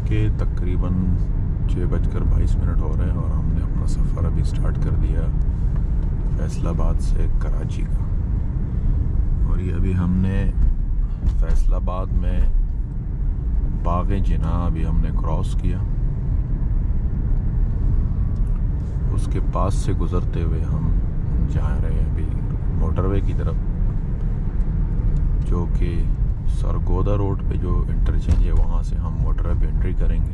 के तकरीबन 6:22 हो रहे हैं और हमने अपना सफ़र अभी स्टार्ट कर दिया फैसलाबाद से कराची का। और ये अभी हमने फैसलाबाद में बाग़ जिना अभी हमने क्रॉस किया। उसके पास से गुज़रते हुए हम जा रहे हैं अभी मोटरवे की तरफ, जो कि सरगोदा रोड पे जो इंटरचेंज है वहाँ से हम मोटरवे पे एंट्री करेंगे।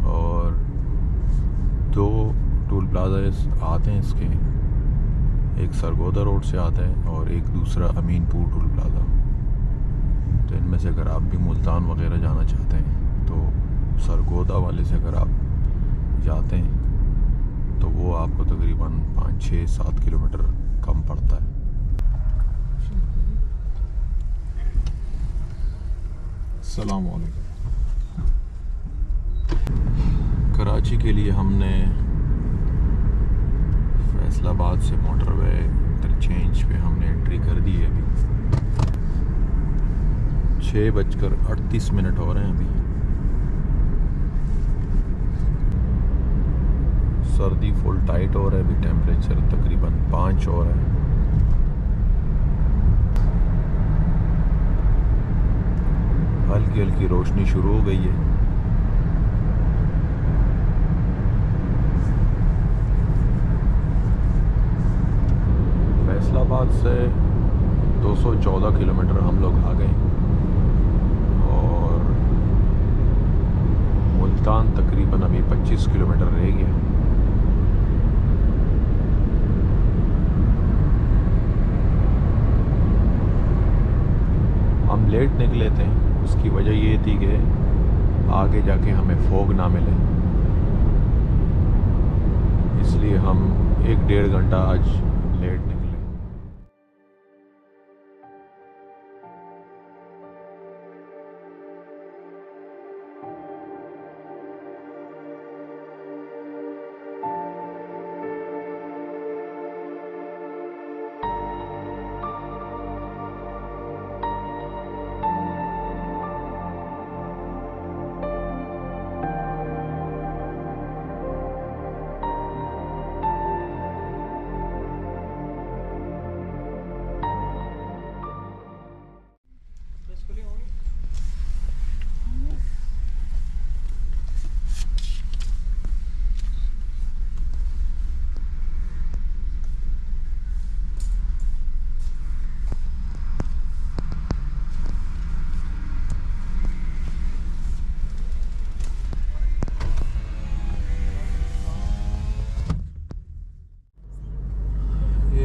और दो टोल प्लाजा आते हैं इसके, एक सरगोदा रोड से आता है और एक दूसरा अमीनपुर टोल प्लाजा। तो इनमें से अगर आप भी मुल्तान वगैरह जाना चाहते हैं तो सरगोदा वाले से अगर आप जाते हैं तो वो आपको तकरीबन 5-6-7 किलोमीटर कम पड़ता है। अस्सलाम वालेकुम। कराची के लिए हमने फैसलाबाद से मोटरवे इंटरचेंज पे हमने एंट्री कर दी है। अभी 6:38 हो रहे हैं। अभी सर्दी फुल टाइट हो रहा है। अभी टेम्परेचर तकरीबन 5 हो रहा है। हल्की हल्की रोशनी शुरू हो गई है। फैसलाबाद से 214 किलोमीटर हम लोग आ गए और मुल्तान तकरीबन अभी 25 किलोमीटर रह गया। हम लेट निकले थे, उसकी वजह ये थी कि आगे जाके हमें फोग ना मिले, इसलिए हम 1-1.5 घंटा आज लेट निकले।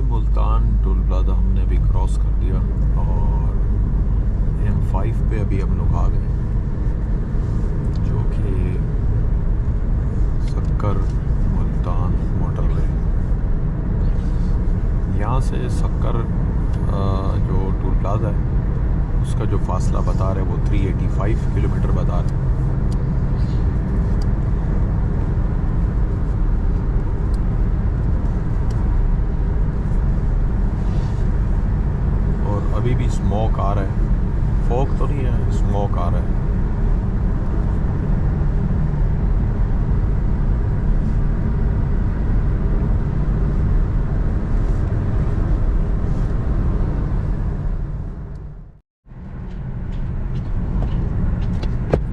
मुल्तान टोल प्लाजा हमने अभी क्रॉस कर दिया और M5 पे अभी हम लोग आ गए, जो कि सक्कर मुल्तान मोटरवे। यहाँ से सक्कर जो टोल प्लाजा है उसका जो फासला बता रहे वो 385 किलोमीटर बता रहे। अभी भी स्मोक आ रहा है, फॉग तो नहीं है, स्मोक आ रहा है।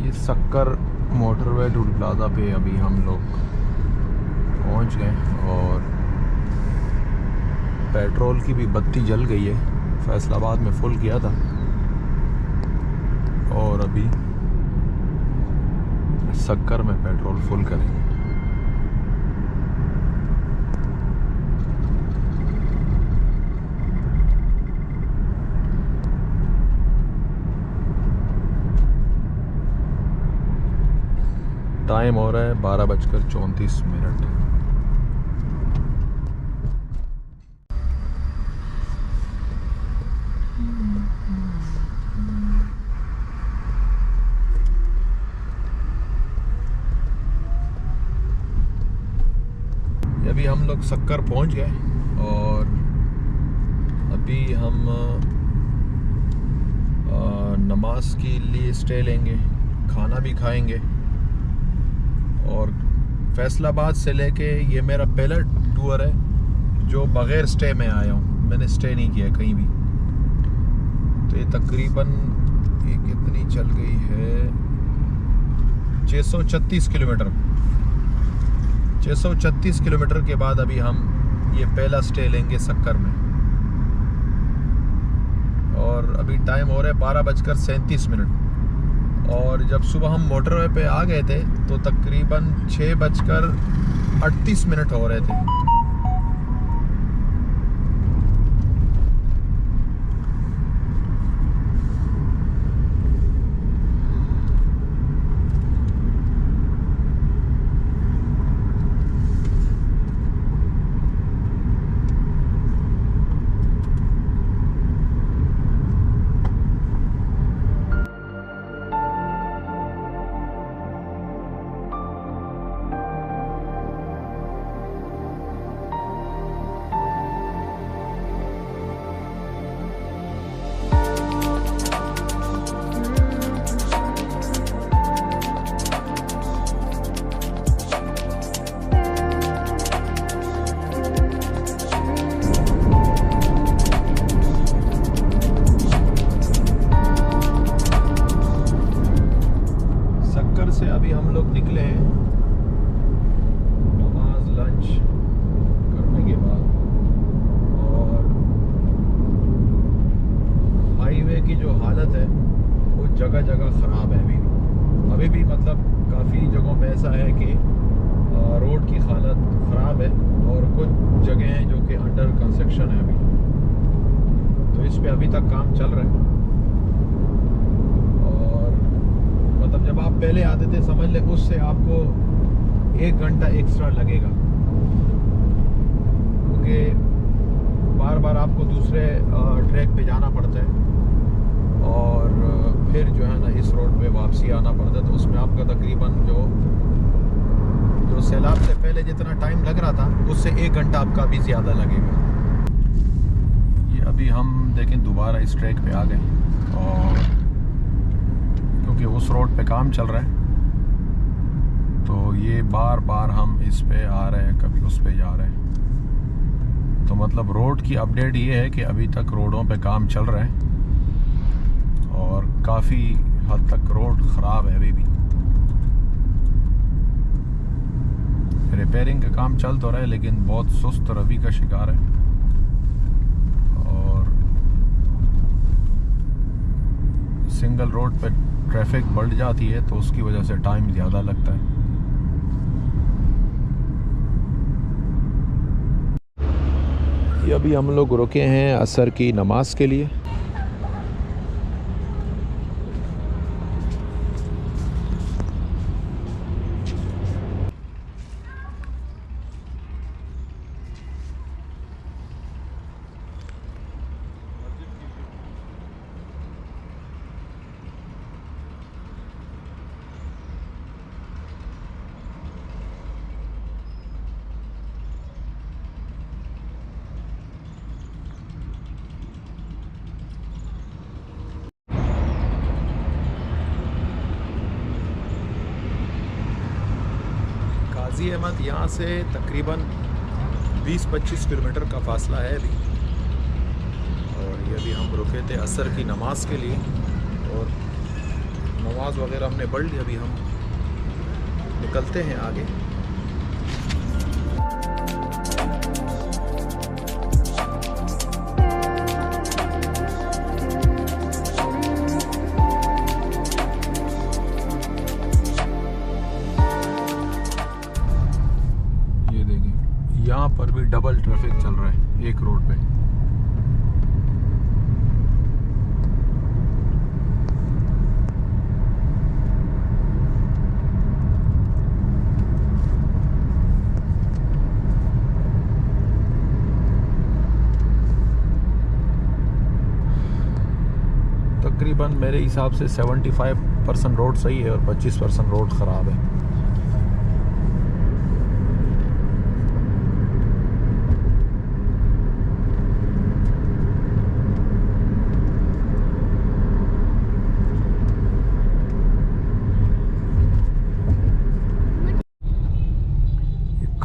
ये सक्कर मोटरवे टोल प्लाजा पे अभी हम लोग पहुंच गए और पेट्रोल की भी बत्ती जल गई है। फैसलाबाद में फुल किया था और अभी सक्कर में पेट्रोल फुल करेंगे। टाइम हो रहा है 12:34। अभी हम लोग सक्कर पहुंच गए और अभी हम नमाज के लिए स्टे लेंगे, खाना भी खाएंगे। और फैसलाबाद से लेके ये मेरा पहला टूर है जो बग़ैर स्टे में आया हूँ, मैंने स्टे नहीं किया कहीं भी। तो ये तकरीबन ये कितनी चल गई है, 636 किलोमीटर। 636 किलोमीटर के बाद अभी हम ये पहला स्टे लेंगे सक्कर में। और अभी टाइम हो रहा है 12:37। और जब सुबह हम मोटरवे पे आ गए थे तो तकरीबन 6:38 हो रहे थे। से अभी हम लोग निकले हैं नमाज लंच करने के बाद। और हाईवे की जो हालत है वो जगह जगह ख़राब है अभी भी मतलब काफ़ी जगहों पे ऐसा है कि रोड की हालत ख़राब है और कुछ जगह हैं जो कि अंडर कंस्ट्रक्शन है अभी। तो इस पे अभी तक काम चल रहा है। मतलब जब आप पहले आते थे समझ ले उससे आपको 1 घंटा एक्स्ट्रा लगेगा, क्योंकि बार बार आपको दूसरे ट्रैक पे जाना पड़ता है और फिर जो है ना इस रोड पे वापसी आना पड़ता है। तो उसमें आपका तकरीबन जो सैलाब से पहले जितना टाइम लग रहा था उससे 1 घंटा आपका अभी ज़्यादा लगेगा। ये अभी हम देखें दोबारा इस ट्रैक पे आ गए और क्योंकि उस रोड पे काम चल रहा है तो ये बार बार हम इस पे आ रहे हैं, कभी उस पे जा रहे हैं। तो मतलब रोड की अपडेट ये है कि अभी तक रोडों पे काम चल रहा है और काफ़ी हद तक रोड ख़राब है अभी भी। रिपेयरिंग का काम चल तो रहा है लेकिन बहुत सुस्त रवि का शिकार है। और सिंगल रोड पे ट्रैफिक बढ़ जाती है तो उसकी वजह से टाइम ज़्यादा लगता है। ये अभी हम लोग रुके हैं असर की नमाज के लिए। गाज़ी अहमद यहाँ से तकरीबन 20-25 किलोमीटर का फासला है अभी। और ये अभी हम रुके थे असर की नमाज के लिए और नमाज वगैरह हमने पढ़ ली। अभी हम निकलते हैं आगे। यहाँ पर भी डबल ट्रैफिक चल रहा है एक रोड पे। तकरीबन मेरे हिसाब से 75% रोड सही है और 25% रोड ख़राब है।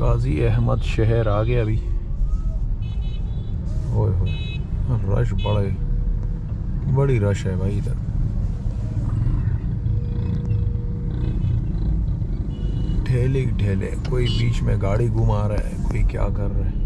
गाजी अहमद शहर आ गया अभी। ओए होए, रश बड़ी रश है भाई इधर। ठेले ही ठेले, कोई बीच में गाड़ी घुमा रहा है, कोई क्या कर रहा है।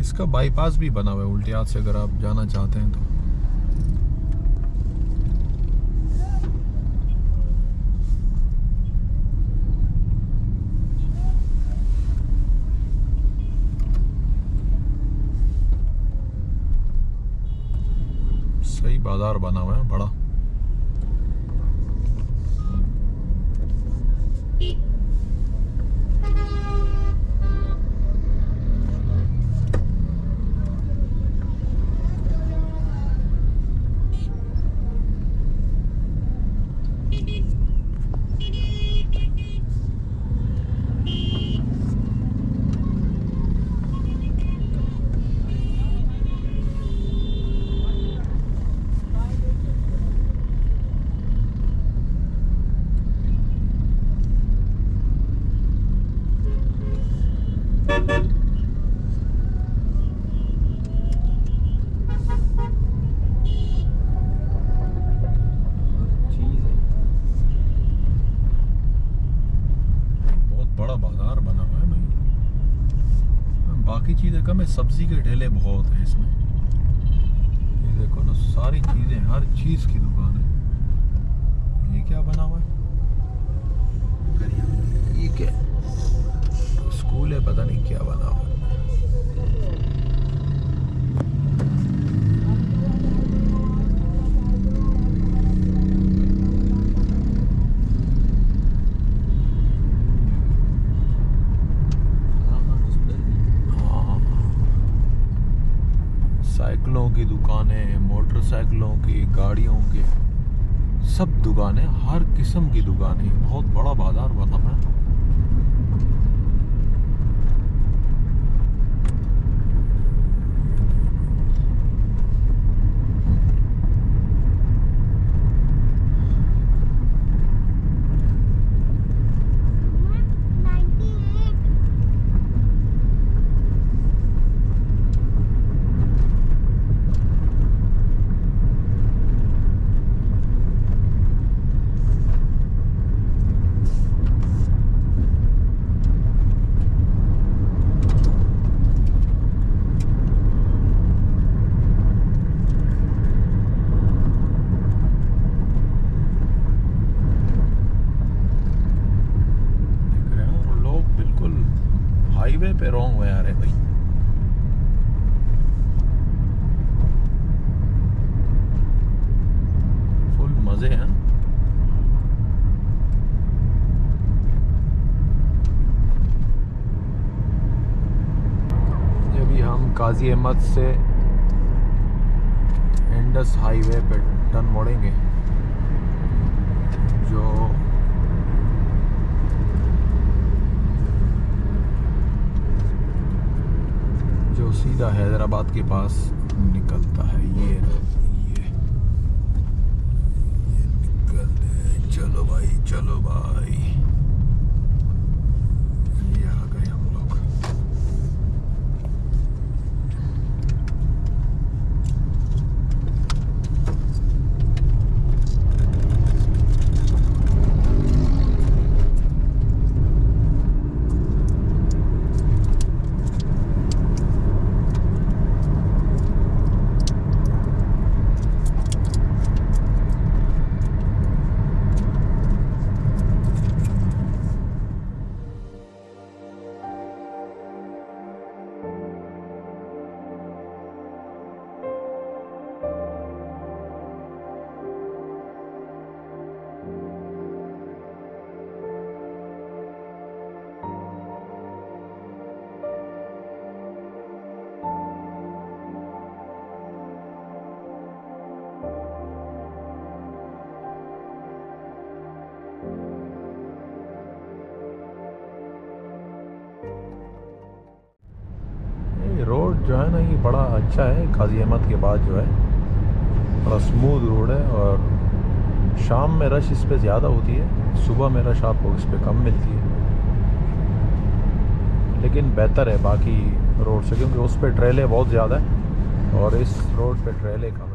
इसका बाईपास भी बना हुआ है उल्टे हाथ से, अगर आप जाना चाहते हैं तो। सही बाजार बना हुआ है बड़ा। बाकी चीज़ें कम है, सब्जी के ठेले बहुत है इसमें। ये देखो ना, सारी चीज़ें, हर चीज़ की दुकान है। ये क्या बना हुआ है? ये क्या स्कूल है, पता नहीं क्या बना हुआ है। साइकिलों की दुकानें, मोटरसाइकिलों की, गाड़ियों के, सब दुकानें, हर किस्म की दुकानें। बहुत बड़ा बाजार बना है। हाईवे पे रॉन्ग में आ रहे भाई। फुल मजे हैं। अभी हम काजी अहमद से इंडस हाईवे पे टर्न मोड़ेंगे, जो सीधा हैदराबाद के पास निकलता है। ये निकल, चलो भाई चलो भाई, ये आ गए हम लोग। जो है ना ये बड़ा अच्छा है। गाज़ी अहमद के बाद जो है बड़ा स्मूथ रोड है और शाम में रश इस पे ज़्यादा होती है, सुबह में रश आपको इस पे कम मिलती है, लेकिन बेहतर है बाकी रोड से क्योंकि उस पे ट्रेलें बहुत ज़्यादा है और इस रोड पे ट्रेलें कम है।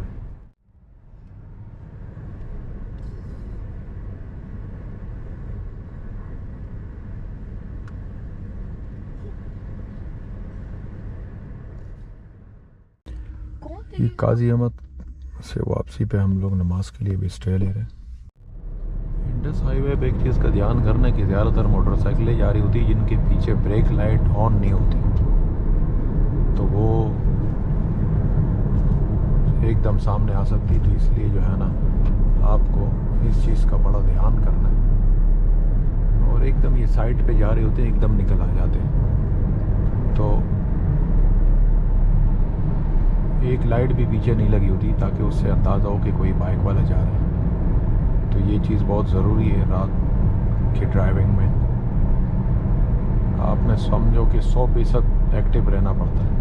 ये गाज़ी अहमद से वापसी पे हम लोग नमाज के लिए भी स्टे ले रहे हैं। इंडस हाईवे पे एक चीज़ का ध्यान करना कि ज़्यादातर मोटरसाइकिलें जा रही होती जिनके पीछे ब्रेक लाइट ऑन नहीं होती, तो वो एकदम सामने आ सकती, तो इसलिए जो है ना आपको इस चीज़ का बड़ा ध्यान करना है। और एकदम ये साइड पे जा रहे होते हैं, एकदम निकल आ जाते हैं, तो एक लाइट भी पीछे नहीं लगी होती ताकि उससे अंदाज़ा हो कि कोई बाइक वाला जा रहा है। तो ये चीज़ बहुत ज़रूरी है रात की ड्राइविंग में। आपने समझो कि 100% एक्टिव रहना पड़ता है।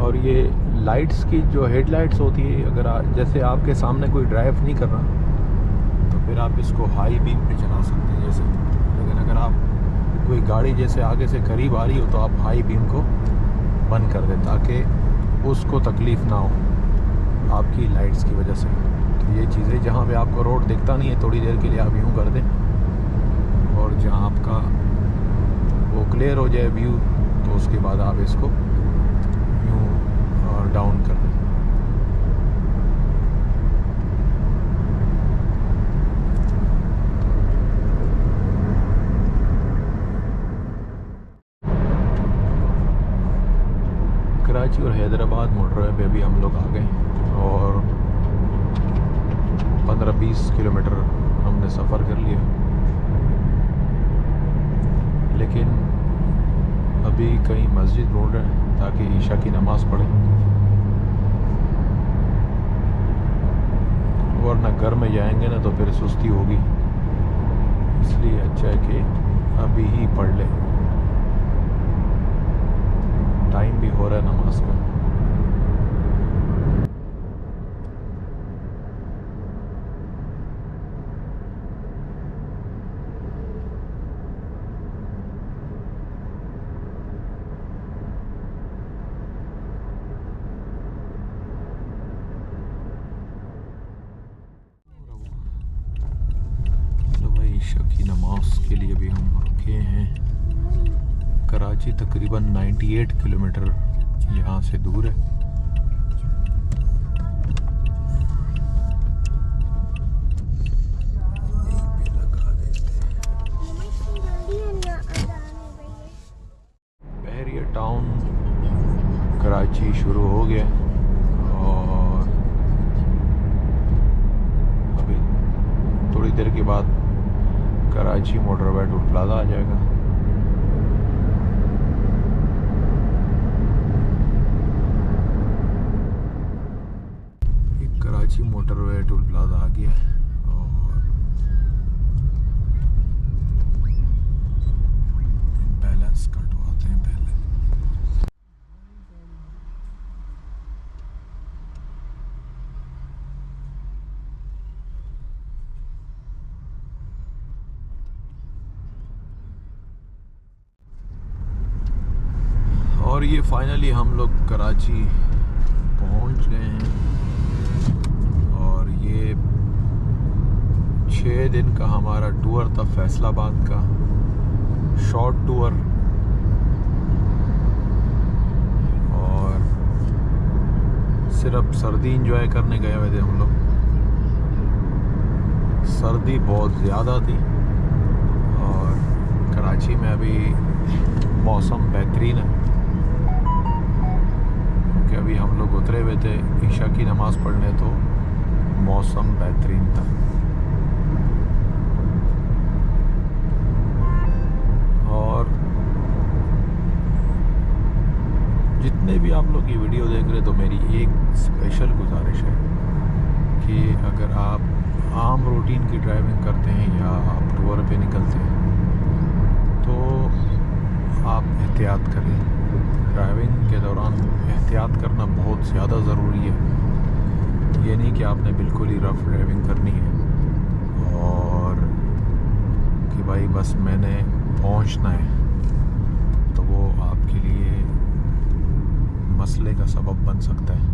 और ये लाइट्स की जो हेडलाइट्स होती है, अगर जैसे आपके सामने कोई ड्राइव नहीं कर रहा तो फिर आप इसको हाई बीम पे चला सकते हैं जैसे, लेकिन अगर आप कोई गाड़ी जैसे आगे से करीब आ रही हो तो आप हाई बीम को बंद कर दें ताकि उसको तकलीफ़ ना हो आपकी लाइट्स की वजह से। तो ये चीज़ें जहाँ पे आपको रोड दिखता नहीं है थोड़ी देर के लिए आप यूँ कर दें, और जहाँ आपका वो क्लियर हो जाए व्यू तो उसके बाद आप इसको डाउन कर दें। कराची और हैदराबाद मोटरवे पे भी हम लोग आ गए और 15-20 किलोमीटर हमने सफ़र कर लिया, लेकिन अभी कहीं मस्जिद ढूंढ रहे हैं ताकि ईशा की नमाज़ पढ़ें, वरना घर में जाएंगे ना तो फिर सुस्ती होगी, इसलिए अच्छा है कि अभी ही पढ़ लें। टाइम भी हो रहा है नमाज का। ईशा की नमाज के लिए भी हम रुके हैं। कराची तकरीबन 98 किलोमीटर यहाँ से दूर है। बहरिया टाउन कराची शुरू हो गया और अभी थोड़ी देर के बाद कराची मोटरवे टोल प्लाजा आ जाएगा। एक कराची मोटरवे टोल प्लाजा आ गया और बैलेंस कटवाते हैं पहले। और ये फाइनली हम लोग कराची पहुंच गए हैं और ये 6 दिन का हमारा टूर था, फैसलाबाद का शॉर्ट टूर। और सिर्फ सर्दी एंजॉय करने गए हुए थे हम लोग। सर्दी बहुत ज़्यादा थी और कराची में अभी मौसम बेहतरीन है कि अभी हम लोग उतरे हुए थे ईशा की नमाज़ पढ़ने, तो मौसम बेहतरीन था। और जितने भी आप लोग ये वीडियो देख रहे तो मेरी एक स्पेशल गुजारिश है कि अगर आप आम रूटीन की ड्राइविंग करते हैं या आप टूर पे निकलते हैं तो आप एहतियात करें। ड्राइविंग के दौरान एहतियात करना बहुत ज़्यादा ज़रूरी है। ये नहीं कि आपने बिल्कुल ही रफ़ ड्राइविंग करनी है और कि भाई बस मैंने पहुंचना है, तो वो आपके लिए मसले का सबब बन सकता है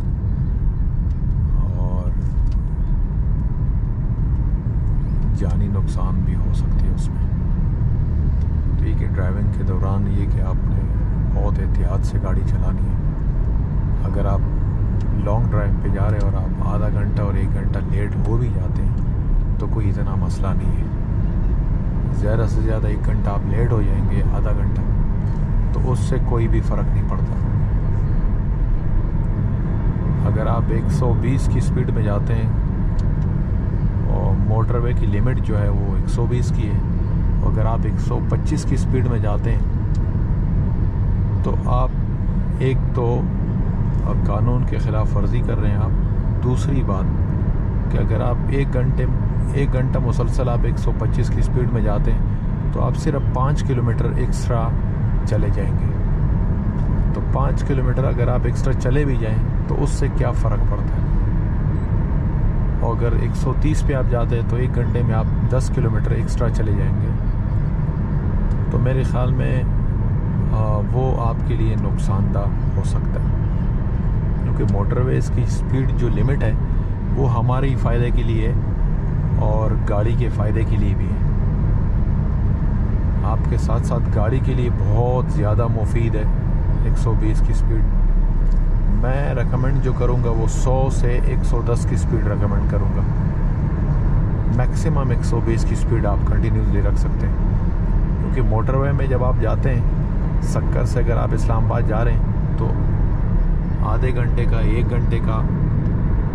और जानी नुकसान भी हो सकती है उसमें। ठीक है, ड्राइविंग के दौरान ये कि आपने बहुत एहतियात से गाड़ी चलानी है। अगर आप लॉन्ग ड्राइव पे जा रहे हैं और आप आधा घंटा और 1 घंटा लेट हो भी जाते हैं तो कोई इतना मसला नहीं है। ज़्यादा से ज़्यादा 1 घंटा आप लेट हो जाएंगे, आधा घंटा, तो उससे कोई भी फ़र्क नहीं पड़ता। अगर आप 120 की स्पीड में जाते हैं और मोटरवे की लिमिट जो है वो 120 की है, अगर आप 125 की स्पीड में जाते हैं तो आप एक तो कानून के ख़िलाफ़ वर्जी कर रहे हैं आप। दूसरी बात कि अगर आप 1 घंटा मुसलसल आप 125 की स्पीड में जाते हैं तो आप सिर्फ 5 किलोमीटर एक्स्ट्रा चले जाएंगे। तो 5 किलोमीटर अगर आप एक्स्ट्रा चले भी जाएं तो उससे क्या फ़र्क पड़ता है। और अगर 130 पे आप जाते हैं तो 1 घंटे में आप 10 किलोमीटर एक्स्ट्रा चले जाएंगे। तो मेरे ख़्याल में वो आपके लिए नुकसानदाह हो सकता है, क्योंकि मोटरवेज़ की स्पीड जो लिमिट है वो हमारे फ़ायदे के लिए और गाड़ी के फ़ायदे के लिए भी है। आपके साथ साथ गाड़ी के लिए बहुत ज़्यादा मुफीद है 120 की स्पीड। मैं रेकमेंड जो करूँगा वो 100 से 110 की स्पीड रेकमेंड करूँगा। मैक्सिमम 120 की स्पीड आप कंटिन्यूसली रख सकते हैं, क्योंकि मोटरवे में जब आप जाते हैं सक्कर से अगर आप इस्लामाबाद जा रहे हैं तो आधे घंटे का 1 घंटे का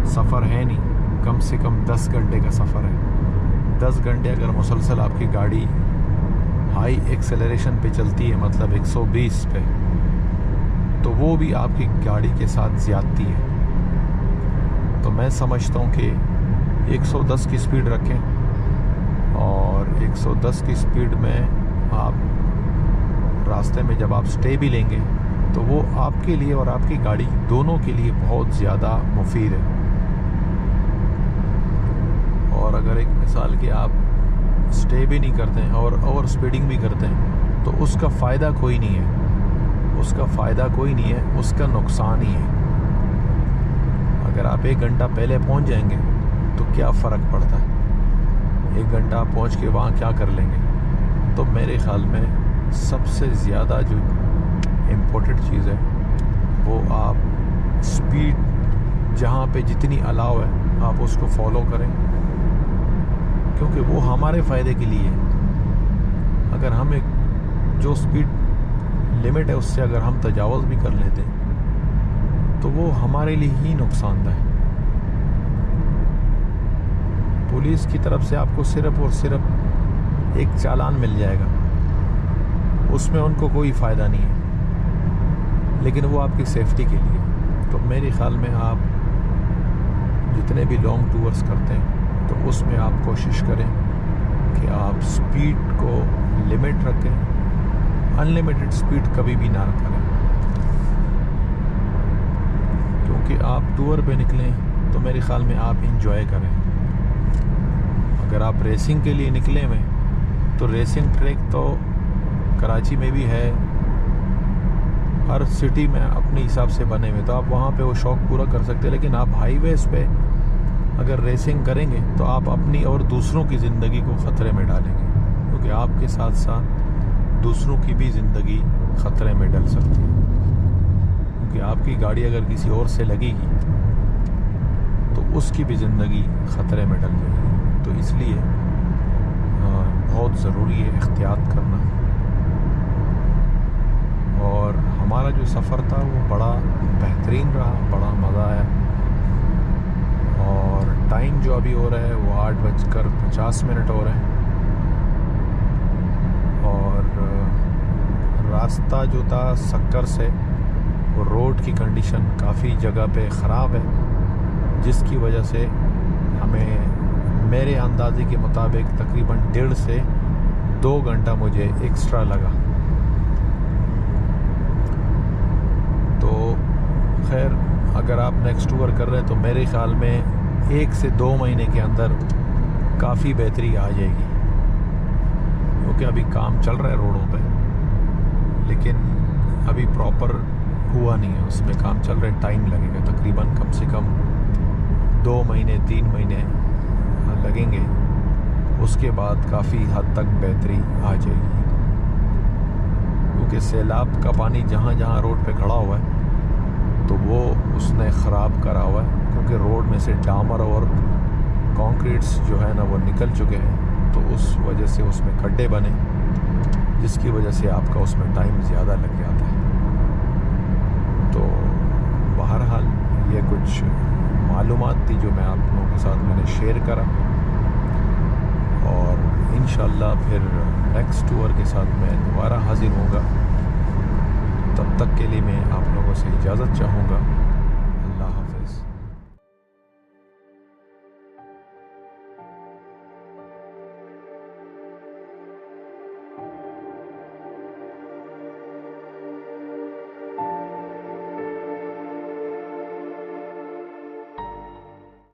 सफ़र है नहीं, कम से कम 10 घंटे का सफ़र है। 10 घंटे अगर मुसलसल आपकी गाड़ी हाई एक्सेलरेशन पे चलती है, मतलब 120 पे, तो वो भी आपकी गाड़ी के साथ ज़्यादती है। तो मैं समझता हूँ कि 110 की स्पीड रखें और 110 की स्पीड में आप रास्ते में जब आप स्टे भी लेंगे तो वो आपके लिए और आपकी गाड़ी दोनों के लिए बहुत ज़्यादा मुफीद है। और अगर एक मिसाल कि आप स्टे भी नहीं करते हैं और ओवर स्पीडिंग भी करते हैं तो उसका फ़ायदा कोई नहीं है, उसका फ़ायदा कोई नहीं है, उसका नुकसान ही है। अगर आप 1 घंटा पहले पहुंच जाएंगे तो क्या फ़र्क पड़ता है, 1 घंटा आप पहुंच के वहाँ क्या कर लेंगे। तो मेरे ख़्याल में सबसे ज़्यादा जो इम्पोर्टेंट चीज़ है वो आप स्पीड जहाँ पे जितनी अलाउ है आप उसको फॉलो करें, क्योंकि वो हमारे फ़ायदे के लिए है। अगर हम एक जो स्पीड लिमिट है उससे अगर हम तजावुज़ भी कर लेते हैं तो वो हमारे लिए ही नुकसानदेह है। पुलिस की तरफ से आपको सिर्फ़ और सिर्फ एक चालान मिल जाएगा, उसमें उनको कोई फ़ायदा नहीं है, लेकिन वो आपकी सेफ्टी के लिए। तो मेरे ख़्याल में आप जितने भी लॉन्ग टूर्स करते हैं तो उसमें आप कोशिश करें कि आप स्पीड को लिमिट रखें, अनलिमिटेड स्पीड कभी भी ना करें, क्योंकि आप टूर पे निकलें तो मेरे ख़्याल में आप इंजॉय करें। अगर आप रेसिंग के लिए निकले हुए तो रेसिंग ट्रैक तो कराची में भी है, हर सिटी में अपने हिसाब से बने हुए, तो आप वहाँ पे वो शौक़ पूरा कर सकते हैं। लेकिन आप हाईवेज़ पे अगर रेसिंग करेंगे तो आप अपनी और दूसरों की ज़िंदगी को ख़तरे में डालेंगे, क्योंकि आपके साथ साथ दूसरों की भी ज़िंदगी ख़तरे में डल सकती है। क्योंकि आपकी गाड़ी अगर किसी और से लगेगी तो उसकी भी ज़िंदगी ख़तरे में डल जाएगी। तो इसलिए बहुत ज़रूरी है एहतियात करना। और हमारा जो सफ़र था वो बड़ा बेहतरीन रहा, बड़ा मज़ा आया। और टाइम जो अभी हो रहा है वो 8:50 हो रहे हैं। और रास्ता जो था सक्कर से और रोड की कंडीशन काफ़ी जगह पे ख़राब है, जिसकी वजह से हमें मेरे अंदाजे के मुताबिक तकरीबन 1.5 से 2 घंटा मुझे एक्स्ट्रा लगा। तो खैर अगर आप नेक्स्ट टूर कर रहे हैं तो मेरे ख़्याल में 1 से 2 महीने के अंदर काफ़ी बेहतरी आ जाएगी, क्योंकि अभी काम चल रहा है रोडों पे, लेकिन अभी प्रॉपर हुआ नहीं है, उसमें काम चल रहा है, टाइम लगेगा, तकरीबन कम से कम 2 महीने 3 महीने लगेंगे। उसके बाद काफ़ी हद तक बेहतरी आ जाएगी, क्योंकि सैलाब का पानी जहाँ जहाँ रोड पे खड़ा हुआ है तो वो उसने ख़राब करा हुआ है, क्योंकि रोड में से डामर और कंक्रीट्स जो है ना वो निकल चुके हैं, तो उस वजह से उसमें खड्डे बने, जिसकी वजह से आपका उसमें टाइम ज़्यादा लग जाता है। तो बहरहाल ये कुछ मालूमात थी जो मैं आप लोगों के साथ मैंने शेयर करा, और इंशाल्लाह फिर नेक्स्ट टूर के साथ मैं दोबारा हाजिर होऊंगा। तब तक के लिए मैं आप लोगों से इजाज़त चाहूँगा।